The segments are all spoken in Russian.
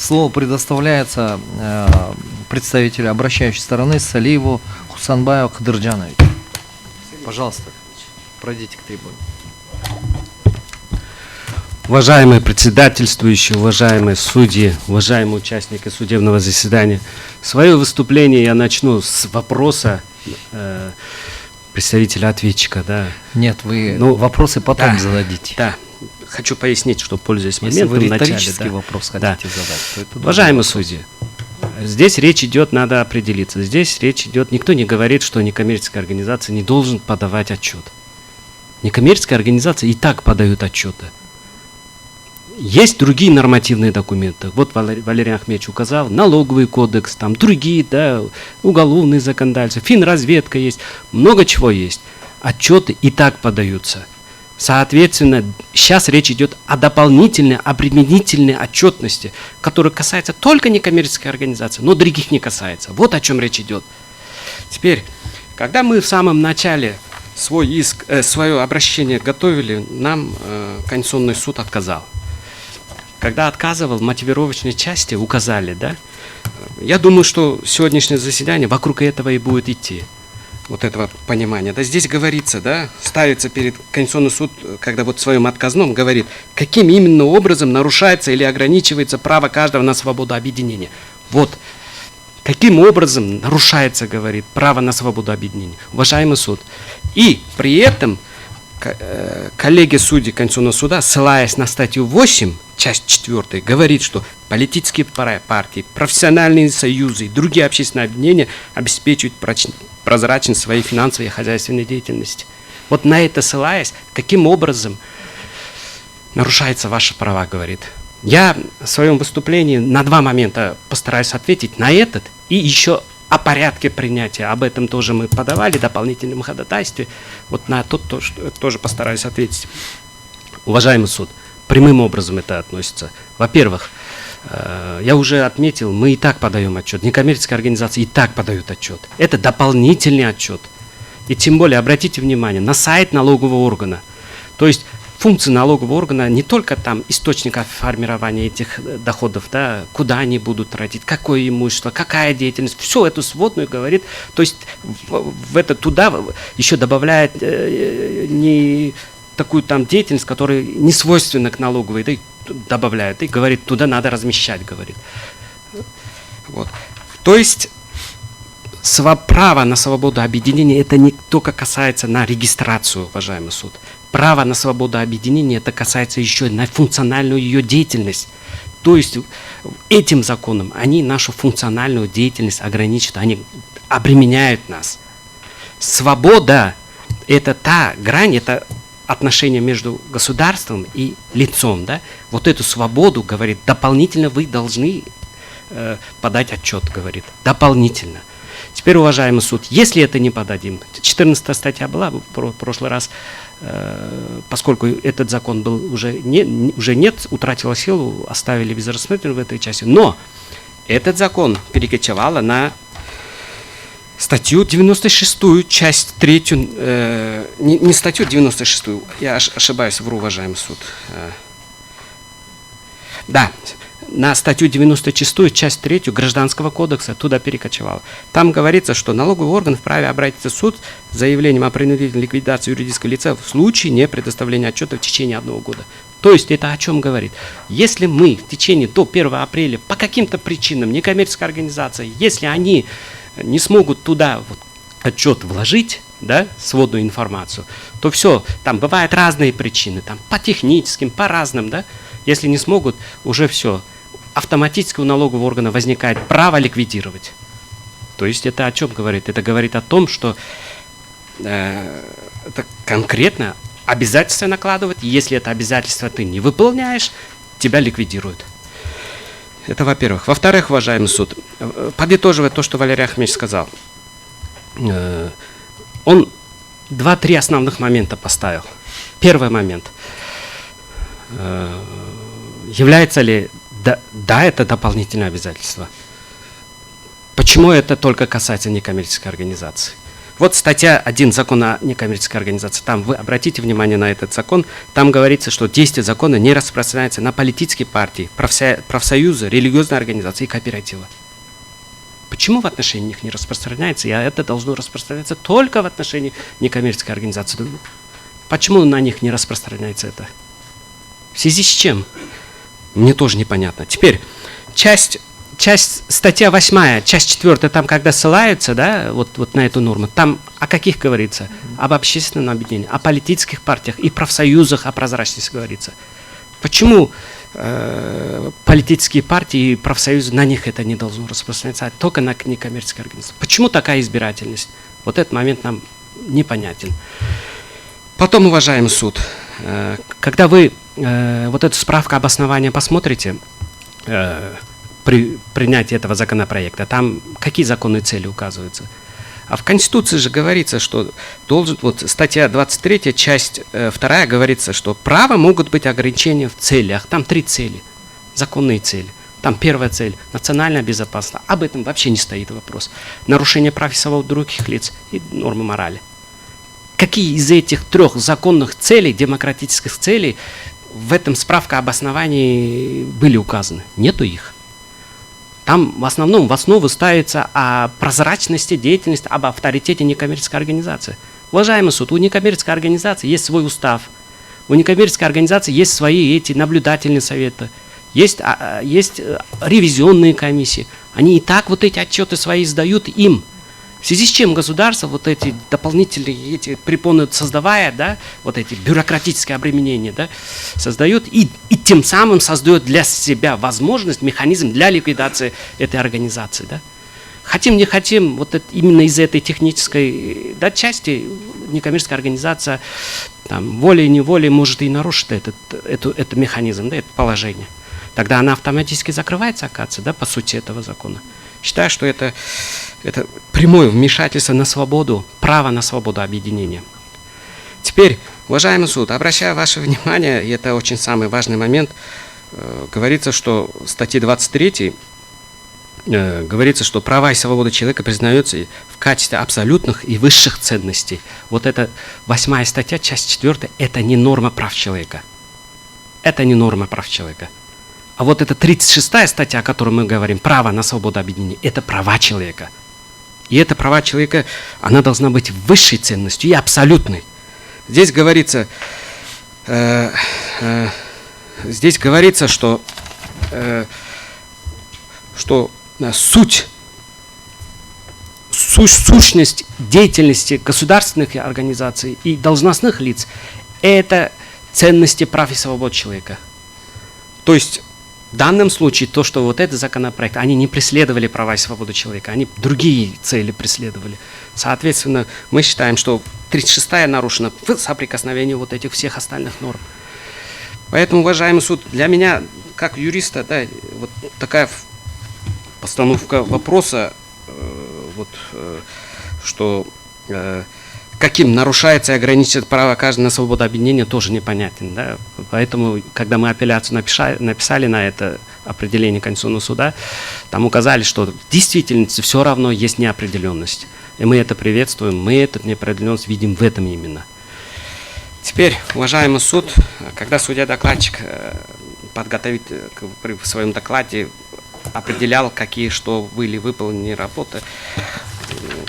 Слово предоставляется представителю обращающей стороны Салиеву Хусанбаю Кадырджановичу. Пожалуйста, пройдите к трибуне. Уважаемые председательствующие, уважаемые судьи, уважаемые участники судебного заседания, свое выступление я начну с вопроса представителя-ответчика. Да. Нет, вы вопросы потом зададите. Да, хочу пояснить, что, пользуясь Если моментом, вы риторический вопрос хотите задать, то это уважаемые судьи, здесь речь идет, надо определиться, здесь речь идет, никто не говорит, что некоммерческая организация не должен подавать отчет. Некоммерческие организации и так подают отчеты. Есть другие нормативные документы. Вот Валерий Ахмедович указал, налоговый кодекс, там другие, да, уголовные законодательства, финразведка есть, много чего есть. Отчеты и так подаются. Соответственно, сейчас речь идет о дополнительной, обременительной отчетности, которая касается только некоммерческой организации, но других не касается. Вот о чем речь идет. Теперь, когда мы в самом начале свое обращение готовили, нам Конституционный суд отказал. Когда отказывал, в мотивировочной части указали, да, я думаю, что сегодняшнее заседание вокруг этого и будет идти, вот этого понимания. Да, здесь говорится, да, ставится перед Конституционный суд, когда вот в своем отказном говорит, каким именно образом нарушается или ограничивается право каждого на свободу объединения. Вот, каким образом нарушается, говорит, право на свободу объединения. Уважаемый суд. И при этом коллеги судей Конституционного суда, ссылаясь на статью 8, часть 4, говорит, что политические партии, профессиональные союзы и другие общественные объединения обеспечивают прозрачность своей финансовой и хозяйственной деятельности. Вот на это ссылаясь, каким образом нарушаются ваши права, говорит. Я в своем выступлении на два момента постараюсь ответить, на этот и еще о порядке принятия. Об этом тоже мы подавали в дополнительном ходатайстве. Вот на тот тоже постараюсь ответить. Уважаемый суд, прямым образом это относится. Во-первых, я уже отметил, мы и так подаем отчет. Некоммерческие организации и так подают отчет. Это дополнительный отчет. И тем более, обратите внимание, на сайт налогового органа. То есть функции налогового органа не только там источника формирования этих доходов, да, куда они будут тратить, какое имущество, какая деятельность, всю эту сводную говорит, то есть в это туда еще добавляет не такую там деятельность, которая не свойственна к налоговой, да, добавляет и говорит, туда надо размещать, говорит. Вот. То есть право на свободу объединения это не только касается на регистрацию, уважаемый суд. Право на свободу объединения это касается еще на функциональную ее деятельность. То есть этим законом они нашу функциональную деятельность ограничивают, они обременяют нас. Свобода это та грань, это отношение между государством и лицом. Да? Вот эту свободу, говорит, дополнительно вы должны подать отчет, говорит, дополнительно. Теперь, уважаемый суд, если это не подадим, 14 статья была в прошлый раз, поскольку этот закон был уже нет, утратила силу, оставили без рассмотрения в этой части, но этот закон перекочевала на статью 96, часть 3, не статью 96, я ошибаюсь, вру, уважаемый суд. Да, на статью 96, часть 3 Гражданского кодекса туда перекочевала. Там говорится, что налоговый орган вправе обратиться в суд с заявлением о принудительной ликвидации юридического лица в случае не предоставления отчета в течение 1 года. То есть это о чем говорит? Если мы в течение до 1 апреля по каким-то причинам, некоммерческая организация, если они не смогут туда вот отчет вложить, да, сводную информацию, то все, там бывают разные причины, там по техническим, по разным, да, если не смогут, уже все, автоматически у налогового органа возникает право ликвидировать. То есть это о чем говорит? Это говорит о том, что это конкретно обязательство накладывать, если это обязательство ты не выполняешь, тебя ликвидируют. Это во-первых. Во-вторых, уважаемый суд, подытоживая то, что Валерий Ахмедович сказал, он 2-3 основных момента поставил. Первый момент. Является ли, да, это дополнительное обязательство. Почему это только касается некоммерческой организации? Вот статья 1 закона о некоммерческой организации. Там вы обратите внимание на этот закон. Там говорится, что действие закона не распространяется на политические партии, профсоюзы, религиозные организации и кооперативы. Почему в отношении них не распространяется? И это должно распространяться только в отношении некоммерческой организации. Почему на них не распространяется это? В связи с чем? Мне тоже непонятно. Теперь, статья 8, часть 4, там, когда ссылаются, да, вот на эту норму, там о каких говорится? Об общественном объединении, о политических партиях и профсоюзах, о прозрачности говорится. Почему политические партии и профсоюзы, на них это не должно распространяться, а только на некоммерческие организации? Почему такая избирательность? Вот этот момент нам непонятен. Потом, уважаемый суд, когда вы вот эту справку обоснования посмотрите при принятии этого законопроекта, там какие законные цели указываются? А в Конституции же говорится, что должен, вот статья 23, часть 2 говорится, что право могут быть ограничения в целях. Там 3 цели, законные цели. Там первая цель – национальная безопасность. Об этом вообще не стоит вопрос. Нарушение прав и свобод других лиц и нормы морали. Какие из этих 3 законных целей, демократических целей, в этом справка об основании были указаны? Нету их. Там в основном в основу ставится о прозрачности деятельности, об авторитете некоммерческой организации. Уважаемый суд, у некоммерческой организации есть свой устав, у некоммерческой организации есть свои эти наблюдательные советы, есть ревизионные комиссии. Они и так вот эти отчеты свои сдают им. В связи с чем государство вот эти дополнительные эти препоны создавая, да, вот эти бюрократические обременения, да, создает и тем самым создает для себя возможность, механизм для ликвидации этой организации. Да. Хотим, не хотим, вот это, именно из этой технической, да, части некоммерческая организация там, волей-неволей может и нарушить этот механизм, да, это положение. Тогда она автоматически закрывается, оказывается, да, по сути этого закона. Считаю, что это прямое вмешательство на свободу, право на свободу объединения. Теперь, уважаемый суд, обращаю ваше внимание, и это очень самый важный момент, говорится, что в статье 23 говорится, что права и свободы человека признаются в качестве абсолютных и высших ценностей. Вот эта 8 статья, часть 4, это не норма прав человека. Это не норма прав человека. А вот эта 36 статья, о которой мы говорим, право на свободу объединения, это права человека. И это права человека, она должна быть высшей ценностью и абсолютной. Здесь говорится, что сущность деятельности государственных организаций и должностных лиц – это ценности прав и свобод человека. То есть в данном случае то, что вот этот законопроект, они не преследовали права и свободу человека, они другие цели преследовали. Соответственно, мы считаем, что 36-я нарушена в соприкосновении вот этих всех остальных норм. Поэтому, уважаемый суд, для меня, как юриста, да, вот такая постановка вопроса, что каким нарушается и ограничивает право каждого на свободу объединения, тоже непонятен. Да? Поэтому, когда мы апелляцию написали на это определение Конституционного суда, там указали, что в действительности все равно есть неопределенность. И мы это приветствуем, мы эту неопределенность видим в этом именно. Теперь, уважаемый суд, когда судья-докладчик в своем докладе определял, какие что были выполнены работы,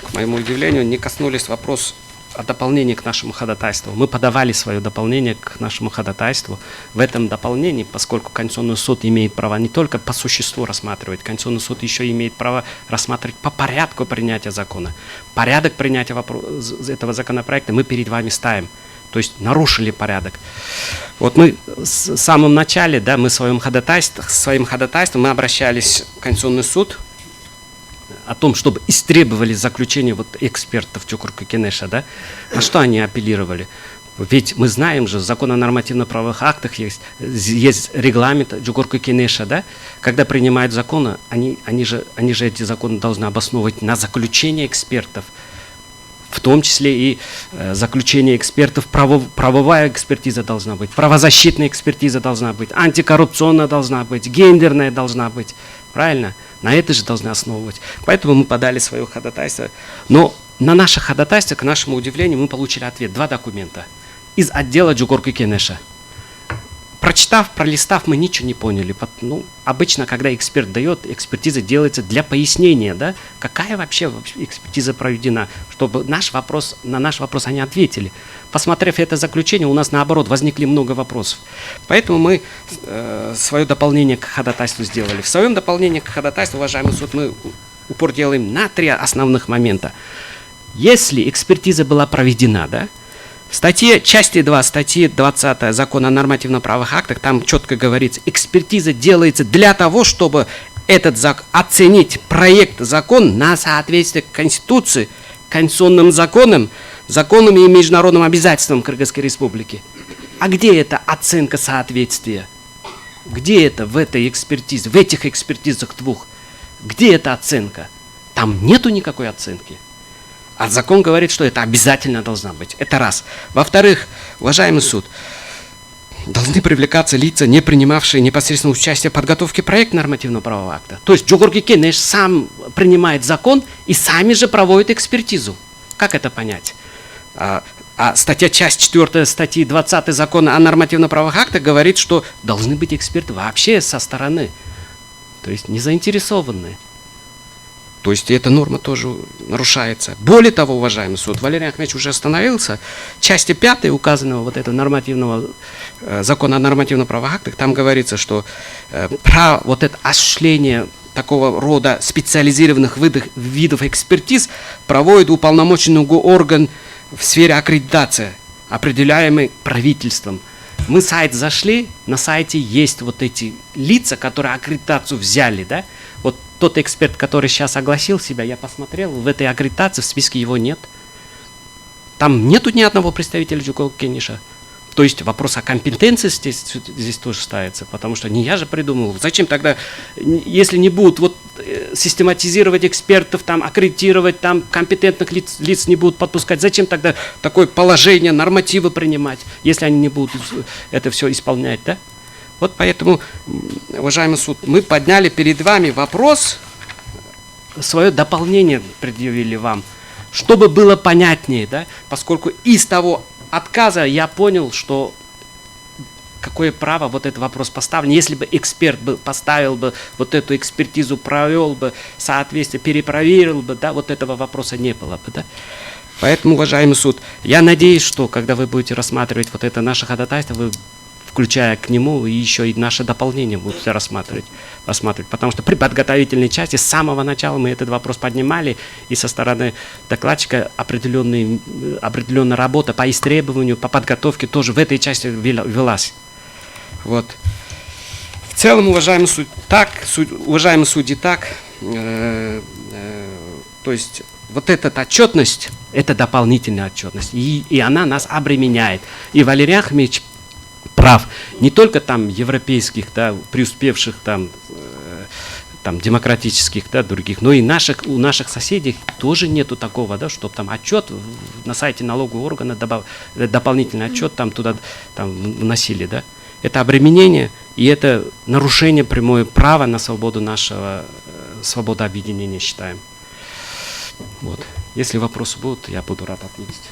к моему удивлению, не коснулись вопрос о дополнении к нашему ходатайству. Мы подавали свое дополнение к нашему ходатайству. В этом дополнении, поскольку Конституционный суд имеет право не только по существу рассматривать, Конституционный суд еще имеет право рассматривать по порядку принятия закона. Порядок принятия этого законопроекта мы перед вами ставим. То есть нарушили порядок. Вот мы в самом начале, да, мы своим ходатайством мы обращались в Конституционный суд о том, чтобы истребовали заключение вот экспертов Чукурка Кенеша, да, на что они апеллировали. Ведь мы знаем же, в законно-нормативно-правовых актах есть регламент Чукурка Кенеша, да, когда принимают законы, они же эти законы должны обосновывать на заключение экспертов, в том числе и заключение экспертов, правовая экспертиза должна быть, правозащитная экспертиза должна быть, антикоррупционная должна быть, гендерная должна быть. Правильно? На это же должны основывать. Поэтому мы подали свое ходатайство. Но на наше ходатайство, к нашему удивлению, мы получили ответ. 2 документа из отдела Джугорки Кенеша. Прочитав, пролистав, мы ничего не поняли. Ну, обычно, когда эксперт дает, экспертиза делается для пояснения, да, какая вообще экспертиза проведена, чтобы на наш вопрос они ответили. Посмотрев это заключение, у нас, наоборот, возникли много вопросов. Поэтому мы свое дополнение к ходатайству сделали. В своем дополнении к ходатайству, уважаемый суд, мы упор делаем на 3 основных момента. Если экспертиза была проведена, да, в части 2 статьи 20 Закона о нормативно-правовых актах, там четко говорится, экспертиза делается для того, чтобы оценить проект закона на соответствие Конституции, конституционным законам, законам и международным обязательствам Кыргызской Республики. А где эта оценка соответствия? Где это в этой экспертизе, в этих экспертизах 2? Где эта оценка? Там нету никакой оценки. А закон говорит, что это обязательно должна быть. Это раз. Во-вторых, уважаемый суд, должны привлекаться лица, не принимавшие непосредственно участие в подготовке проекта нормативно-правового акта. То есть Джугорки Кенеш сам принимает закон и сами же проводит экспертизу. Как это понять? Часть 4 статьи 20 Закона о нормативно-правовых актах говорит, что должны быть эксперты вообще со стороны, то есть не заинтересованные. То есть эта норма тоже нарушается. Более того, уважаемый суд, Валерий Ахмедович уже остановился. В части 5 указанного вот этого нормативного закона о нормативно-правовых актах, там говорится, что вот это осуществление такого рода специализированных видов экспертиз проводит уполномоченный орган в сфере аккредитации, определяемый правительством. Мы сайт зашли, на сайте есть вот эти лица, которые аккредитацию взяли, да? Вот тот эксперт, который сейчас огласил себя, я посмотрел, в этой аккредитации в списке его нет. Там нету ни одного представителя Джугорки Кенеша. То есть вопрос о компетенции здесь тоже ставится, потому что не я же придумал. Зачем тогда, если не будут вот систематизировать экспертов, там, аккредитировать, там, компетентных лиц не будут подпускать, зачем тогда такое положение, нормативы принимать, если они не будут это все исполнять, да? Вот поэтому, уважаемый суд, мы подняли перед вами вопрос, свое дополнение предъявили вам, чтобы было понятнее, да, поскольку из того отказа я понял, что какое право вот этот вопрос поставлен. Если бы эксперт поставил бы вот эту экспертизу, провел бы соответствие, перепроверил бы, да, вот этого вопроса не было бы, да. Поэтому, уважаемый суд, я надеюсь, что когда вы будете рассматривать вот это наше ходатайство, вы, включая к нему, и еще и наше дополнение будете рассматривать, потому что при подготовительной части с самого начала мы этот вопрос поднимали, и со стороны докладчика определенная работа по истребованию, по подготовке тоже в этой части велась. Вот. В целом, уважаемый судьи, то есть вот эта отчетность, это дополнительная отчетность, и она нас обременяет. И Валерий Ахмедович прав, не только там европейских, да, преуспевших там демократических, да, других, но и у наших соседей тоже нету такого, да, чтобы там отчет на сайте налогового органа, дополнительный отчет там туда вносили, да. Это обременение, и это нарушение прямое права на свободу свободу объединения, считаем. Вот. Если вопросы будут, я буду рад ответить.